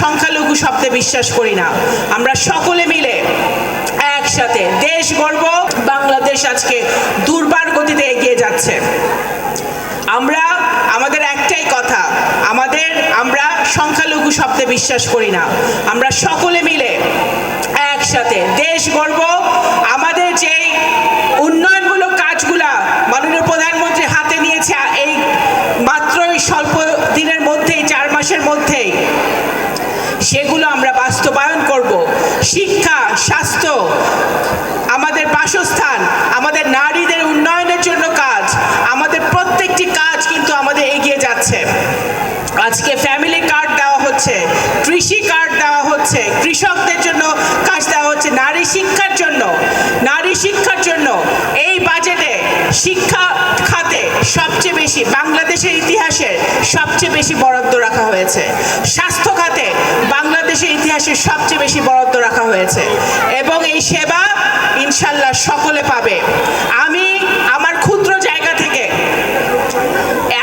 সংখ্যালঘু শব্দে বিশ্বাস করি না। আমরা সকলে মিলে একসাথে দেশ গড়ব। বাংলাদেশ আজকে দুর্বার গতিতে এগিয়ে যাচ্ছে। আমাদের একটাই কথা, আমরা সংখ্যালঘু শব্দে বিশ্বাস করি না। আমরা সকলে মিলে একসাথে দেশ গড়ব। আমাদের যে উন্নয়নমূলক কাজগুলা মাননীয় প্রধানমন্ত্রী হাতে নিয়েছে এই মাত্রই স্বল্প দিনের মধ্যেই, 4 মাসের মধ্যেই, সেগুলো আমরা বাস্তবায়ন করব। শিক্ষা, স্বাস্থ্য, আমাদের বাসস্থান, আমাদের নারীদের উন্নয়নের জন্য কাজ, আমাদের প্রত্যেকটি কাজ কিন্তু আমাদের এগিয়ে যাচ্ছে। আজকে ফ্যামিলি কার্ড দেওয়া হচ্ছে, কৃষি কার্ড দেওয়া হচ্ছে, কৃষকদের জন্য কাজ দেওয়া হচ্ছে, নারী শিক্ষার জন্য এই বাজেটে শিক্ষা খাতে সবচেয়ে বেশি, বাংলাদেশের ইতিহাসের সবচেয়ে বেশি বরাদ্দ রাখা হয়েছে। স্বাস্থ্য খাতে বাংলাদেশের ইতিহাসের সবচেয়ে বেশি বরাদ্দ রাখা হয়েছে এবং এই সেবা ইনশাল্লাহ সকলে পাবে। আমি আমার ক্ষুদ্র জায়গা থেকে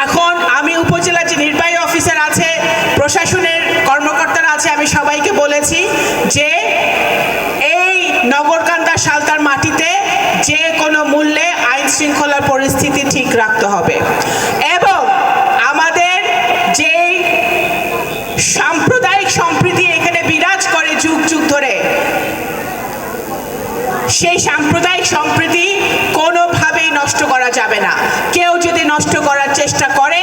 এখন আমি উপজেলা যে নির্বাহী অফিসার আছে, প্রশাসনের কর্মকর্তারা আছে, আমি সবাইকে বলেছি যে এই নগরকান্দা সালতার মাটিতে যে কোনো মূল্যে আইন শৃঙ্খলার পরিস্থিতি ঠিক রাখতে হবে এবং আমাদের যে সাম্প্রদায়িক সম্প্রীতি এখানে বিরাজ করে যুগ যুগ ধরে, সেই সাম্প্রদায়িক সম্প্রীতি কোনোভাবেই নষ্ট করা যাবে না। কেউ যদি নষ্ট করার চেষ্টা করে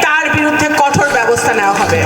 তার বিরুদ্ধে কঠোর ব্যবস্থা নেওয়া হবে।